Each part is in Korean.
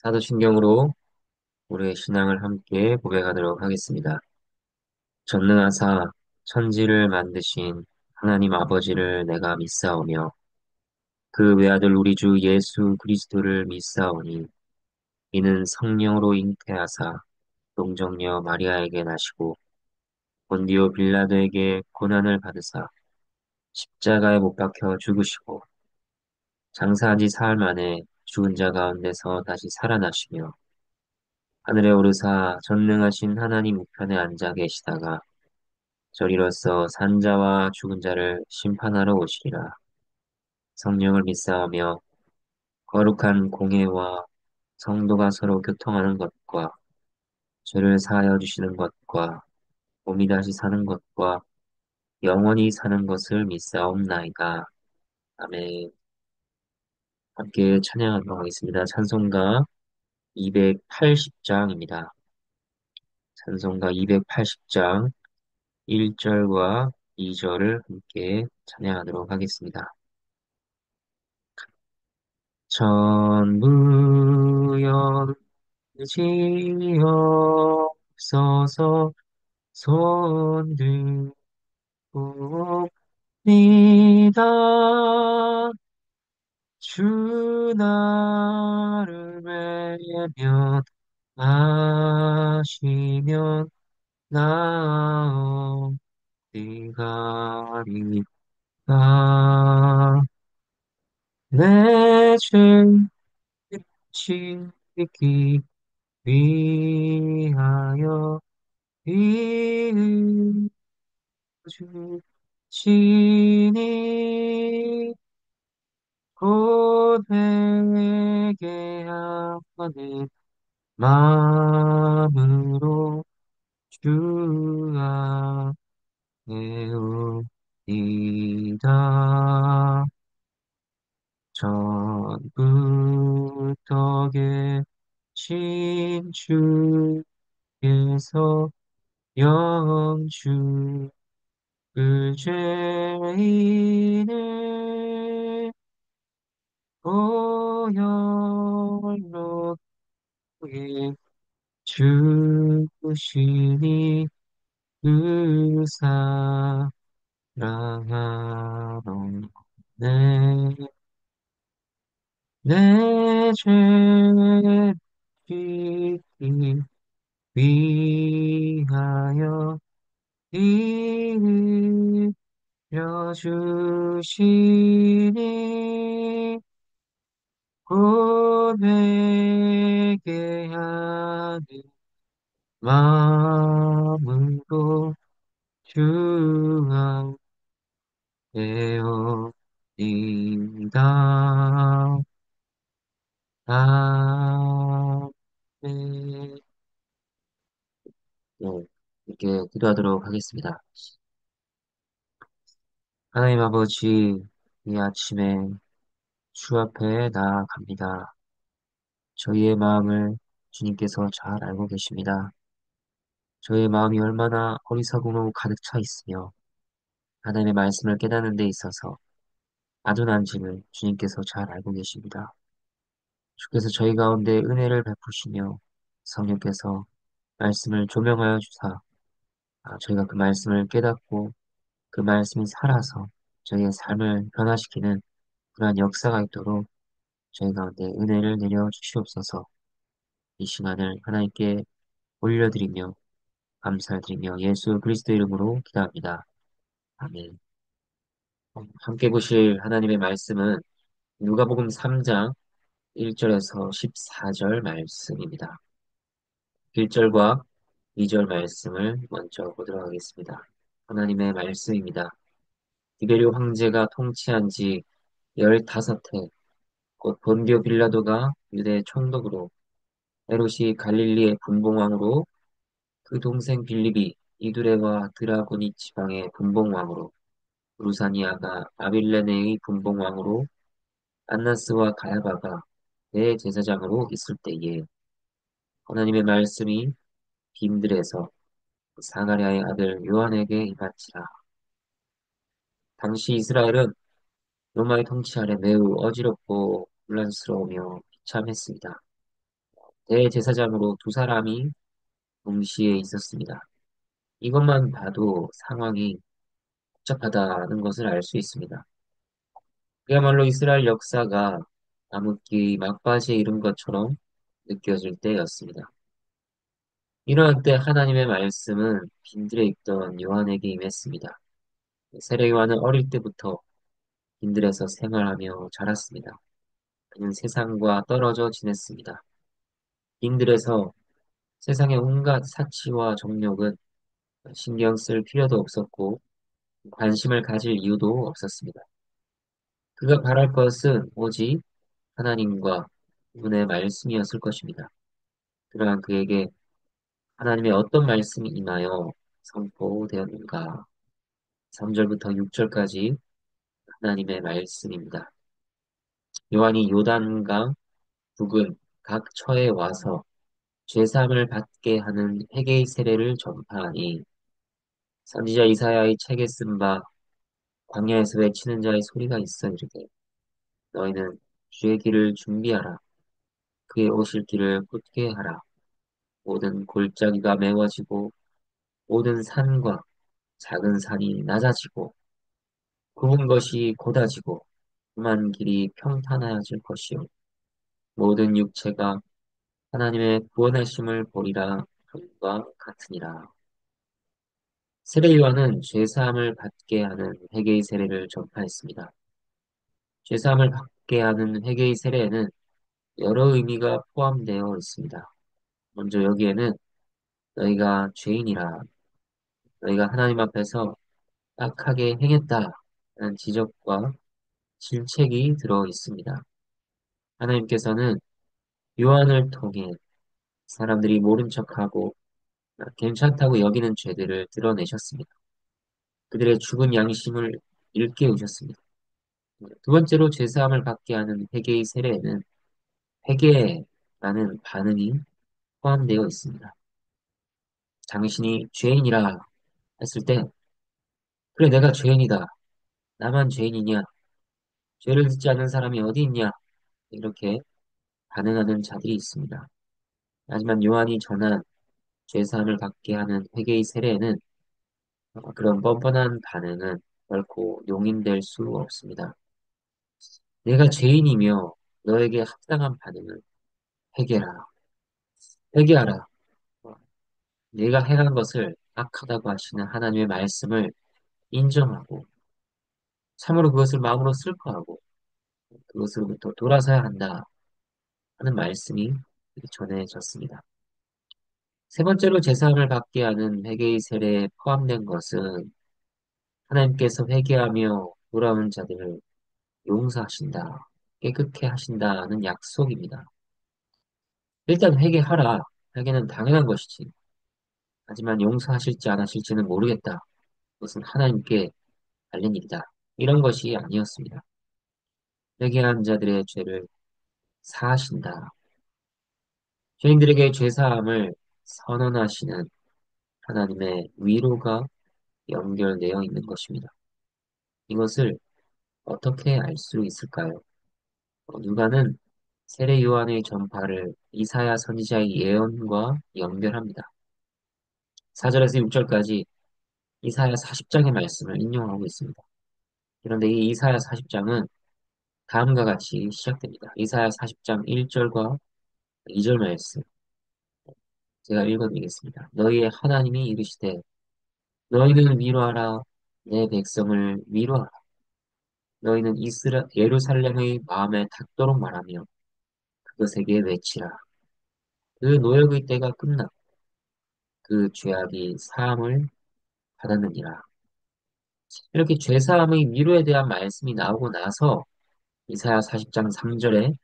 사도신경으로 우리의 신앙을 함께 고백하도록 하겠습니다. 전능하사 천지를 만드신 하나님 아버지를 내가 믿사오며 그 외아들 우리 주 예수 그리스도를 믿사오니 이는 성령으로 잉태하사 동정녀 마리아에게 나시고 본디오 빌라도에게 고난을 받으사 십자가에 못 박혀 죽으시고 장사한 지 사흘 만에 죽은 자 가운데서 다시 살아나시며 하늘에 오르사 전능하신 하나님 우편에 앉아 계시다가 저리로서 산자와 죽은 자를 심판하러 오시리라. 성령을 믿사하며 거룩한 공예와 성도가 서로 교통하는 것과 죄를 사하여 주시는 것과 몸이 다시 사는 것과 영원히 사는 것을 믿사옵나이다. 아멘. 함께 찬양하도록 하겠습니다. 찬송가 280장입니다. 찬송가 280장 1절과 2절을 함께 찬양하도록 하겠습니다. 전부여 지옵소서 손들고 니다 주 나를 외면하시면 나 어디 가리까 내 죄 지기 위하여 주시니 곧 회개하는 마음으로 주 앞에 옵니다. 전부터 계신 주께서 영주 그 죄인을 보혈로 주시니 그 사랑하노니 내 죄짓기 위하여 이르려 주시니 곧 회개하는 마음으로 주 앞에 옵니다. 아멘. 네, 이렇게 기도하도록 하겠습니다. 하나님 아버지, 이 아침에 주 앞에 나아갑니다. 저희의 마음을 주님께서 잘 알고 계십니다. 저희의 마음이 얼마나 어리석음으로 가득 차 있으며 하나님의 말씀을 깨닫는 데 있어서 아둔한지를 주님께서 잘 알고 계십니다. 주께서 저희 가운데 은혜를 베푸시며 성령께서 말씀을 조명하여 주사 저희가 그 말씀을 깨닫고 그 말씀이 살아서 저희의 삶을 변화시키는 그러한 역사가 있도록 저희 가운데 은혜를 내려 주시옵소서. 이 시간을 하나님께 올려드리며 감사드리며 예수 그리스도 이름으로 기도합니다. 아멘. 함께 보실 하나님의 말씀은 누가복음 3장 1절에서 14절 말씀입니다. 1절과 2절 말씀을 먼저 보도록 하겠습니다. 하나님의 말씀입니다. 디베르 황제가 통치한 지 15해, 곧 본디오 빌라도가 유대 총독으로, 헤롯이 갈릴리의 분봉왕으로, 그 동생 빌립이 이두레와 드라고니 지방의 분봉왕으로, 루사니아가 아빌레네의 분봉왕으로, 안나스와 가야바가 대제사장으로 있을 때에 하나님의 말씀이 빈들에서 사가랴의 아들 요한에게 임한지라. 당시 이스라엘은 로마의 통치 아래 매우 어지럽고 혼란스러우며 비참했습니다. 대제사장으로 두 사람이 동시에 있었습니다. 이것만 봐도 상황이 복잡하다는 것을 알 수 있습니다. 그야말로 이스라엘 역사가 암흑기 막바지에 이른 것처럼 느껴질 때였습니다. 이러한 때 하나님의 말씀은 빈들에 있던 요한에게 임했습니다. 세례 요한은 어릴 때부터 빈들에서 생활하며 자랐습니다. 그는 세상과 떨어져 지냈습니다. 빈들에서 세상의 온갖 사치와 정욕은 신경 쓸 필요도 없었고 관심을 가질 이유도 없었습니다. 그가 바랄 것은 오직 하나님과 그분의 말씀이었을 것입니다. 그러한 그에게 하나님의 어떤 말씀이 임하여 선포되었는가? 3절부터 6절까지 하나님의 말씀입니다. 요한이 요단강 북은 각 처에 와서 죄사함을 받게 하는 회개의 세례를 전파하니 선지자 이사야의 책에 쓴 바 광야에서 외치는 자의 소리가 있어 이르되 너희는 주의 길을 준비하라 그의 오실 길을 굳게 하라 모든 골짜기가 메워지고 모든 산과 작은 산이 낮아지고 굽은 것이 곧아지고 험한 길이 평탄하여질 것이요 모든 육체가 하나님의 구원하심을 보리라 함과 같으니라. 세례 요한은 죄사함을 받게 하는 회개의 세례를 전파했습니다. 죄사함을 받게 하는 회개의 세례에는 여러 의미가 포함되어 있습니다. 먼저 여기에는 너희가 죄인이라, 너희가 하나님 앞에서 악하게 행했다는 지적과 질책이 들어 있습니다. 하나님께서는 요한을 통해 사람들이 모른 척하고 괜찮다고 여기는 죄들을 드러내셨습니다. 그들의 죽은 양심을 일깨우셨습니다. 두 번째로 죄사함을 받게 하는 회개의 세례에는 회개라는 반응이 포함되어 있습니다. 당신이 죄인이라 했을 때, 그래, 내가 죄인이다. 나만 죄인이냐? 죄를 짓지 않는 사람이 어디 있냐? 이렇게 반응하는 자들이 있습니다. 하지만 요한이 전한 죄사함을 받게 하는 회개의 세례에는 그런 뻔뻔한 반응은 결코 용인될 수 없습니다. 내가 죄인이며 너에게 합당한 반응은 회개라. 회개하라. 내가 행한 것을 악하다고 하시는 하나님의 말씀을 인정하고 참으로 그것을 마음으로 슬퍼하고 그것으로부터 돌아서야 한다 하는 말씀이 전해졌습니다. 세 번째로 제사함을 받게 하는 회개의 세례에 포함된 것은 하나님께서 회개하며 돌아오는 자들을 용서하신다, 깨끗게 하신다는 약속입니다. 일단 회개하라. 회개는 당연한 것이지. 하지만 용서하실지 안 하실지는 모르겠다. 그것은 하나님께 달린 일이다. 이런 것이 아니었습니다. 회개한 자들의 죄를 사하신다. 죄인들에게 죄사함을 선언하시는 하나님의 위로가 연결되어 있는 것입니다. 이것을 어떻게 알 수 있을까요? 누가는 세례 요한의 전파를 이사야 선지자의 예언과 연결합니다. 4절에서 6절까지 이사야 40장의 말씀을 인용하고 있습니다. 그런데 이 이사야 40장은 다음과 같이 시작됩니다. 이사야 40장 1절과 2절 말씀 제가 읽어드리겠습니다. 너희의 하나님이 이르시되 너희는 위로하라 내 백성을 위로하라 너희는 예루살렘의 마음에 닿도록 말하며 그것에게 외치라 그 노역의 때가 끝나 그 죄악이 사함을 받았느니라. 이렇게 죄사함의 위로에 대한 말씀이 나오고 나서 이사야 40장 3절에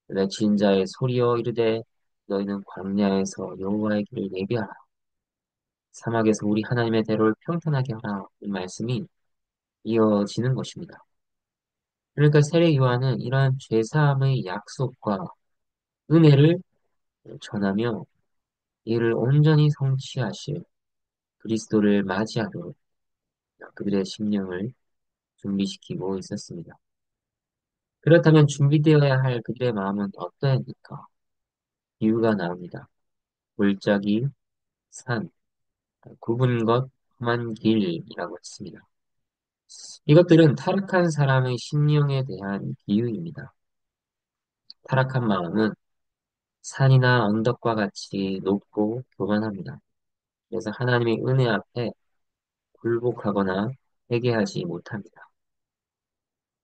외친 자의 소리여 이르되 너희는 광야에서 여호와의 길을 예비하라. 사막에서 우리 하나님의 대로를 평탄하게 하라. 이 말씀이 이어지는 것입니다. 그러니까 세례 요한은 이러한 죄사함의 약속과 은혜를 전하며 이를 온전히 성취하실 그리스도를 맞이하도록 그들의 심령을 준비시키고 있었습니다. 그렇다면 준비되어야 할 그들의 마음은 어떠합니까? 비유가 나옵니다. 골짜기, 산, 굽은 것, 험한 길이라고 했습니다. 이것들은 타락한 사람의 심령에 대한 비유입니다. 타락한 마음은 산이나 언덕과 같이 높고 교만합니다. 그래서 하나님의 은혜 앞에 굴복하거나 회개하지 못합니다.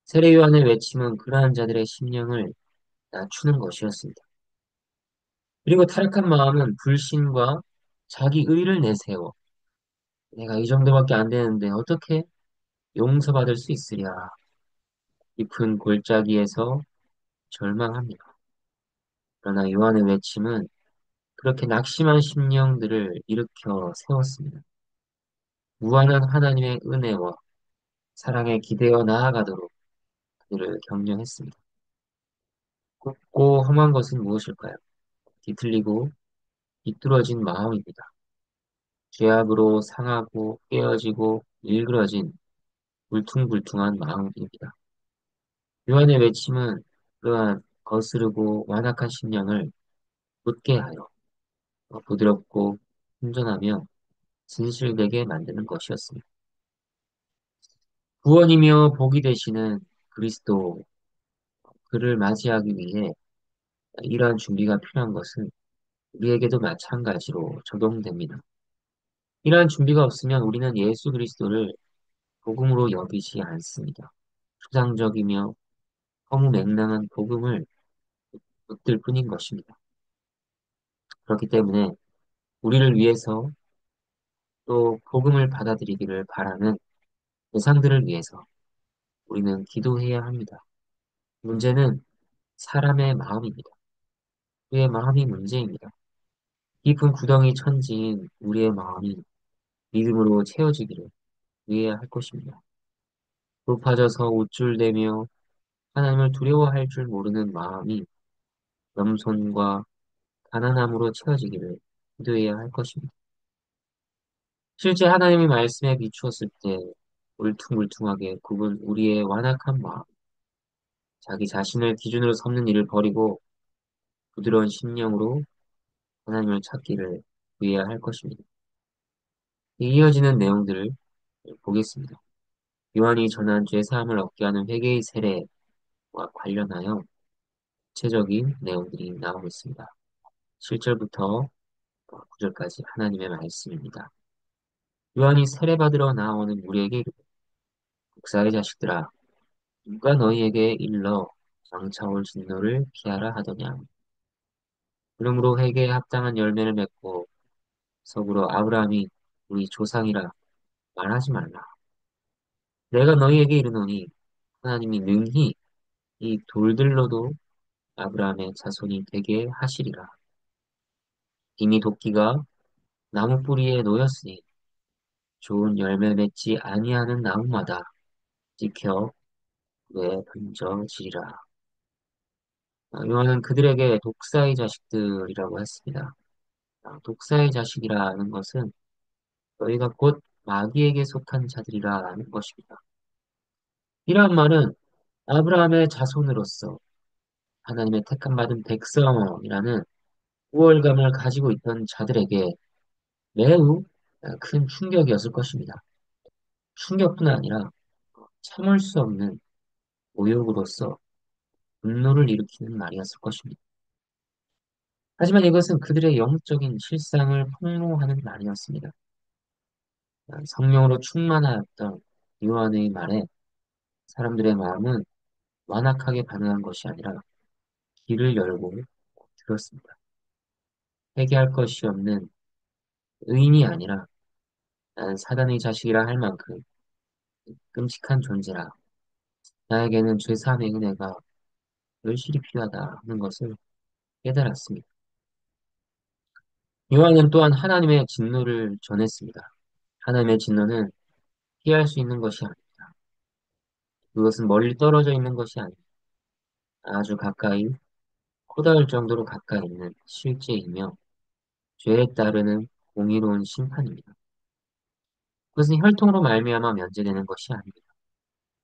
세례 요한의 외침은 그러한 자들의 심령을 낮추는 것이었습니다. 그리고 타락한 마음은 불신과 자기 의를 내세워 내가 이 정도밖에 안 되는데 어떻게 용서받을 수 있으랴 깊은 골짜기에서 절망합니다. 그러나 요한의 외침은 그렇게 낙심한 심령들을 일으켜 세웠습니다. 무한한 하나님의 은혜와 사랑에 기대어 나아가도록 그들을 격려했습니다. 굽고 험한 것은 무엇일까요? 뒤틀리고 비뚤어진 마음입니다. 죄악으로 상하고 깨어지고 일그러진 울퉁불퉁한 마음입니다. 요한의 외침은 그러한 거스르고 완악한 심령을 굳게 하여 부드럽고 순전하며 진실되게 만드는 것이었습니다. 구원이며 복이 되시는 그리스도 그를 맞이하기 위해 이러한 준비가 필요한 것은 우리에게도 마찬가지로 적용됩니다. 이러한 준비가 없으면 우리는 예수 그리스도를 복음으로 여기지 않습니다. 추상적이며 허무맹랑한 복음을 붙들 뿐인 것입니다. 그렇기 때문에 우리를 위해서 또 복음을 받아들이기를 바라는 대상들을 위해서 우리는 기도해야 합니다. 문제는 사람의 마음입니다. 우리의 마음이 문제입니다. 깊은 구덩이 천지인 우리의 마음이 믿음으로 채워지기를 위해야 할 것입니다. 높아져서 우쭐대며 하나님을 두려워할 줄 모르는 마음이 겸손과 가난함으로 채워지기를 기도해야 할 것입니다. 실제 하나님의 말씀에 비추었을 때 울퉁불퉁하게 굽은 우리의 완악한 마음, 자기 자신을 기준으로 삼는 일을 버리고 부드러운 심령으로 하나님을 찾기를 위해야 할 것입니다. 이어지는 내용들을 보겠습니다. 요한이 전한 죄사함을 얻게 하는 회개의 세례와 관련하여 구체적인 내용들이 나오고 있습니다. 7절부터 9절까지 하나님의 말씀입니다. 요한이 세례받으러 나오는 우리에게 이르되 국사의 자식들아 누가 너희에게 일러 장차 올 진노를 피하라 하더냐. 그러므로 회개에 합당한 열매를 맺고 서구로 아브라함이 우리 조상이라 말하지 말라. 내가 너희에게 이르노니 하나님이 능히 이 돌들로도 아브라함의 자손이 되게 하시리라. 이미 도끼가 나무 뿌리에 놓였으니 좋은 열매 맺지 아니하는 나무마다 찍혀 불에 던져지리라. 요한은 그들에게 독사의 자식들이라고 했습니다. 독사의 자식이라는 것은 너희가 곧 마귀에게 속한 자들이라는 것입니다. 이러한 말은 아브라함의 자손으로서 하나님의 택함 받은 백성이라는 우월감을 가지고 있던 자들에게 매우 큰 충격이었을 것입니다. 충격뿐 아니라 참을 수 없는 모욕으로서 분노를 일으키는 말이었을 것입니다. 하지만 이것은 그들의 영적인 실상을 폭로하는 말이었습니다. 성령으로 충만하였던 요한의 말에 사람들의 마음은 완악하게 반응한 것이 아니라 귀를 열고 들었습니다. 회개할 것이 없는 의인이 아니라 나는 사단의 자식이라 할 만큼 끔찍한 존재라. 나에게는 죄사함의 은혜가 열실히 필요하다 하는 것을 깨달았습니다. 요한은 또한 하나님의 진노를 전했습니다. 하나님의 진노는 피할 수 있는 것이 아닙니다. 그것은 멀리 떨어져 있는 것이 아닙니다. 아주 가까이, 코다할 정도로 가까이 있는 실제이며 죄에 따르는 공의로운 심판입니다. 그것은 혈통으로 말미암아 면제되는 것이 아닙니다.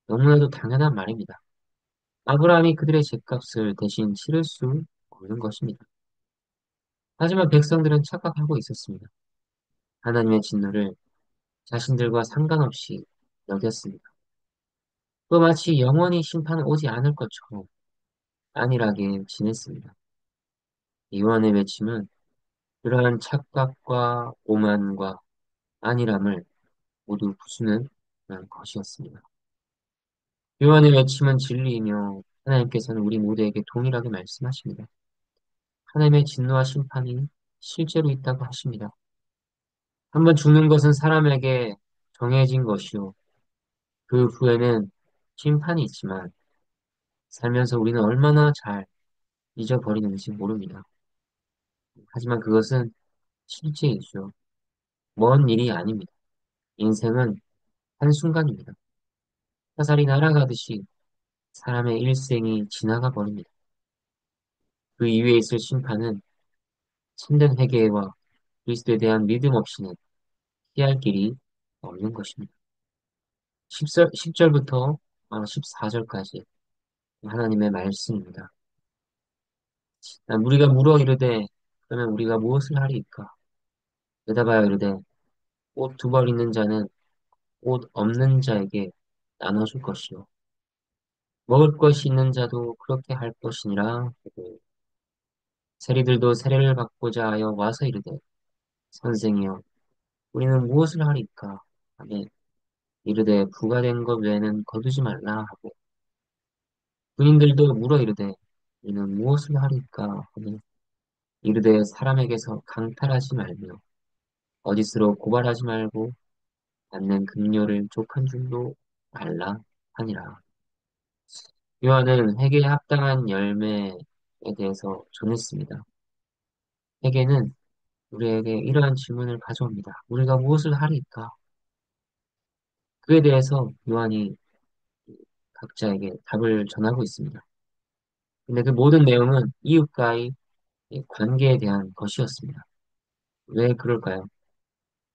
너무나도 당연한 말입니다. 아브라함이 그들의 죄값을 대신 치를 수 없는 것입니다. 하지만 백성들은 착각하고 있었습니다. 하나님의 진노를 자신들과 상관없이 여겼습니다. 또 마치 영원히 심판은 오지 않을 것처럼 안일하게 지냈습니다. 이완의 외침은 그러한 착각과 오만과 안일함을 모두 부수는 그런 것이었습니다. 요한의 외침은 진리이며 하나님께서는 우리 모두에게 동일하게 말씀하십니다. 하나님의 진노와 심판이 실제로 있다고 하십니다. 한번 죽는 것은 사람에게 정해진 것이요. 그 후에는 심판이 있지만 살면서 우리는 얼마나 잘 잊어버리는지 모릅니다. 하지만 그것은 실제이죠. 먼 일이 아닙니다. 인생은 한순간입니다. 화살이 날아가듯이 사람의 일생이 지나가 버립니다. 그 이후에 있을 심판은 참된 회개와 그리스도에 대한 믿음 없이는 피할 길이 없는 것입니다. 10절부터 14절까지 하나님의 말씀입니다. 우리가 물어 이르되 그러면 우리가 무엇을 하리이까? 대답하여 이르되 옷 두 벌 있는 자는 옷 없는 자에게 나눠줄 것이요 먹을 것이 있는 자도 그렇게 할 것이니라 하고 세리들도 세례를 받고자 하여 와서 이르되 선생이여 우리는 무엇을 하리이까? 하매 이르되 부과된 것 외에는 거두지 말라 하고 군인들도 물어 이르되 우리는 무엇을 하리이까? 하매 이르되 사람에게서 강탈하지 말며 거짓으로 고발하지 말고 받는 급료를 족한 줄로 알라 하니라. 요한은 회개에 합당한 열매에 대해서 전했습니다. 회개는 우리에게 이러한 질문을 가져옵니다. 우리가 무엇을 하리까? 그에 대해서 요한이 각자에게 답을 전하고 있습니다. 근데 그 모든 내용은 이웃과의 관계에 대한 것이었습니다. 왜 그럴까요?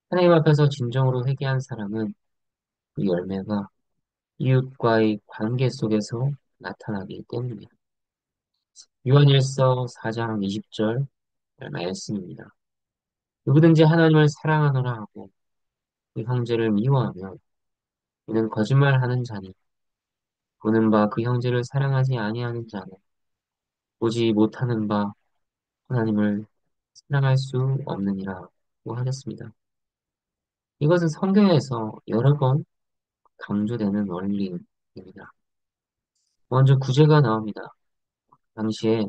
하나님 앞에서 진정으로 회개한 사람은 그 열매가 이웃과의 관계 속에서 나타나기 때문입니다. 요한일서 4장 20절 말씀입니다. 누구든지 하나님을 사랑하노라 하고 그 형제를 미워하면 그는 거짓말하는 자니 보는 바 그 형제를 사랑하지 아니하는 자는 보지 못하는 바 하나님을 사랑할 수 없느니라고 하셨습니다. 이것은 성경에서 여러 번 강조되는 원리입니다. 먼저 구제가 나옵니다. 당시에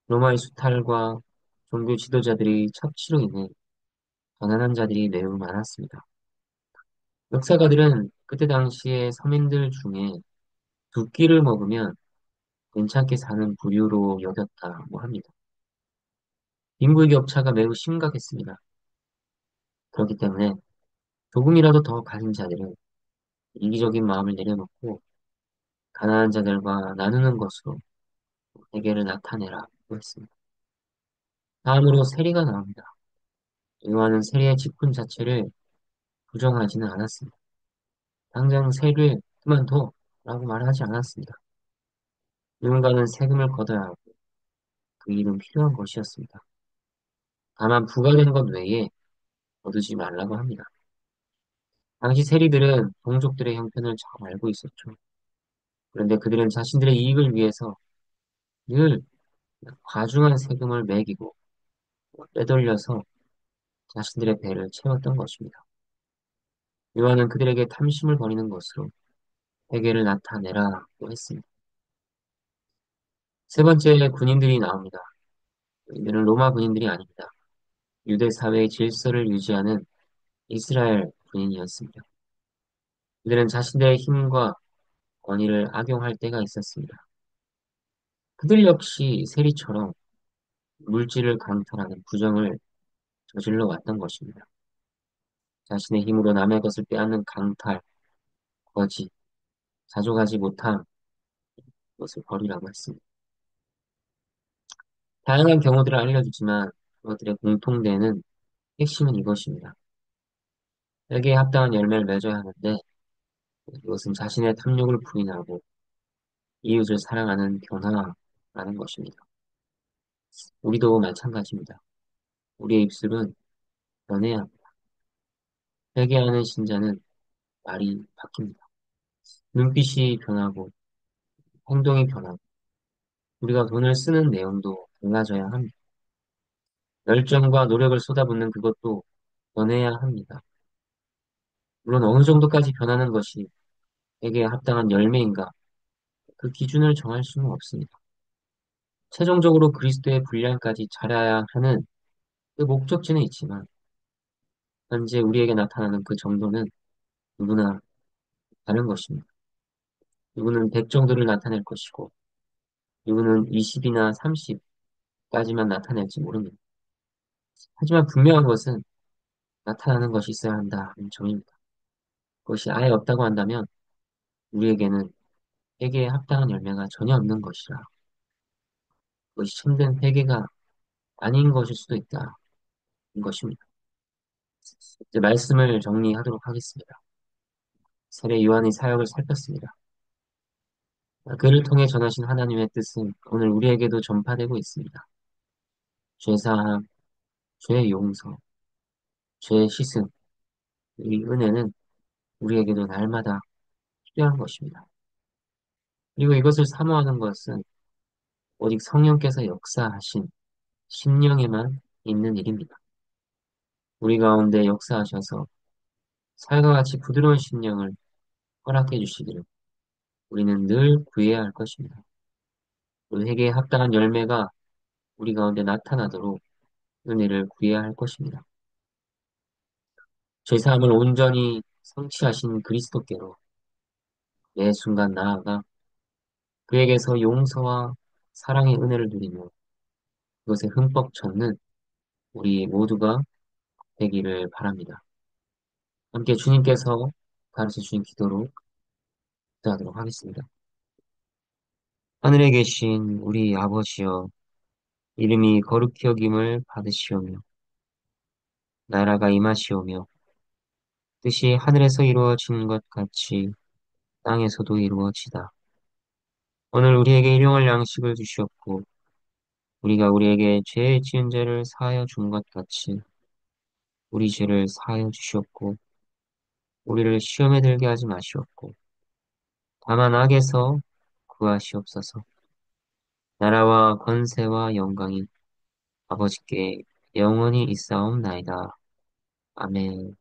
로마의 수탈과 종교 지도자들이 착취로 인해 가난한 자들이 매우 많았습니다. 역사가들은 그때 당시에 서민들 중에 두 끼를 먹으면 괜찮게 사는 부류로 여겼다고 합니다. 빈부의 격차가 매우 심각했습니다. 그렇기 때문에 조금이라도 더 가진 자들은 이기적인 마음을 내려놓고 가난한 자들과 나누는 것으로 세계를 나타내라고 했습니다. 다음으로 세리가 나옵니다. 요한은 세리의 직분 자체를 부정하지는 않았습니다. 당장 세를 그만둬 라고 말하지 않았습니다. 누군가는 세금을 걷어야 하고 그 일은 필요한 것이었습니다. 다만 부과된 것 외에 거두지 말라고 합니다. 당시 세리들은 동족들의 형편을 잘 알고 있었죠. 그런데 그들은 자신들의 이익을 위해서 늘 과중한 세금을 매기고 빼돌려서 자신들의 배를 채웠던 것입니다. 요한은 그들에게 탐심을 벌이는 것으로 회개를 나타내라고 했습니다. 세 번째 군인들이 나옵니다. 이들은 로마 군인들이 아닙니다. 유대 사회의 질서를 유지하는 이스라엘 군인이었습니다. 그들은 자신들의 힘과 권위를 악용할 때가 있었습니다. 그들 역시 세리처럼 물질을 강탈하는 부정을 저질러 왔던 것입니다. 자신의 힘으로 남의 것을 빼앗는 강탈, 거짓, 자족하지 못한 것을 버리라고 했습니다. 다양한 경우들을 알려주지만 그것들의 공통되는 핵심은 이것입니다. 회개에 합당한 열매를 맺어야 하는데 이것은 자신의 탐욕을 부인하고 이웃을 사랑하는 변화라는 것입니다. 우리도 마찬가지입니다. 우리의 입술은 변해야 합니다. 회개하는 신자는 말이 바뀝니다. 눈빛이 변하고 행동이 변하고 우리가 돈을 쓰는 내용도 달라져야 합니다. 열정과 노력을 쏟아붓는 그것도 변해야 합니다. 물론 어느 정도까지 변하는 것이 회개에 합당한 열매인가 그 기준을 정할 수는 없습니다. 최종적으로 그리스도의 분량까지 자라야 하는 그 목적지는 있지만 현재 우리에게 나타나는 그 정도는 누구나 다른 것입니다. 누구는 100 정도를 나타낼 것이고 누구는 20이나 30까지만 나타낼지 모릅니다. 하지만 분명한 것은 나타나는 것이 있어야 한다는 점입니다. 그것이 아예 없다고 한다면 우리에게는 회개에 합당한 열매가 전혀 없는 것이라 그것이 참된 회개가 아닌 것일 수도 있다는 것입니다. 이제 말씀을 정리하도록 하겠습니다. 세례 요한의 사역을 살폈습니다. 그를 통해 전하신 하나님의 뜻은 오늘 우리에게도 전파되고 있습니다. 죄사함, 죄의 용서, 죄의 씻음, 이 은혜는 우리에게도 날마다 필요한 것입니다. 그리고 이것을 사모하는 것은 오직 성령께서 역사하신 심령에만 있는 일입니다. 우리 가운데 역사하셔서 살과 같이 부드러운 심령을 허락해 주시기를 우리는 늘 구해야 할 것입니다. 그 회개에 합당한 열매가 우리 가운데 나타나도록 은혜를 구해야 할 것입니다. 죄사함을 온전히 성취하신 그리스도께로 매 순간 나아가 그에게서 용서와 사랑의 은혜를 누리며 그것에 흠뻑 젖는 우리 모두가 되기를 바랍니다. 함께 주님께서 가르쳐 주신 기도로 기도하도록 하겠습니다. 하늘에 계신 우리 아버지여, 이름이 거룩히 여김을 받으시오며, 나라가 임하시오며, 뜻이 하늘에서 이루어진 것 같이 땅에서도 이루어지다. 오늘 우리에게 일용할 양식을 주시옵고, 우리가 우리에게 죄 지은 죄를 사하여 준 것 같이 우리 죄를 사하여 주시옵고, 우리를 시험에 들게 하지 마시옵고, 다만 악에서 구하시옵소서. 나라와 권세와 영광이 아버지께 영원히 있사옵나이다. 아멘.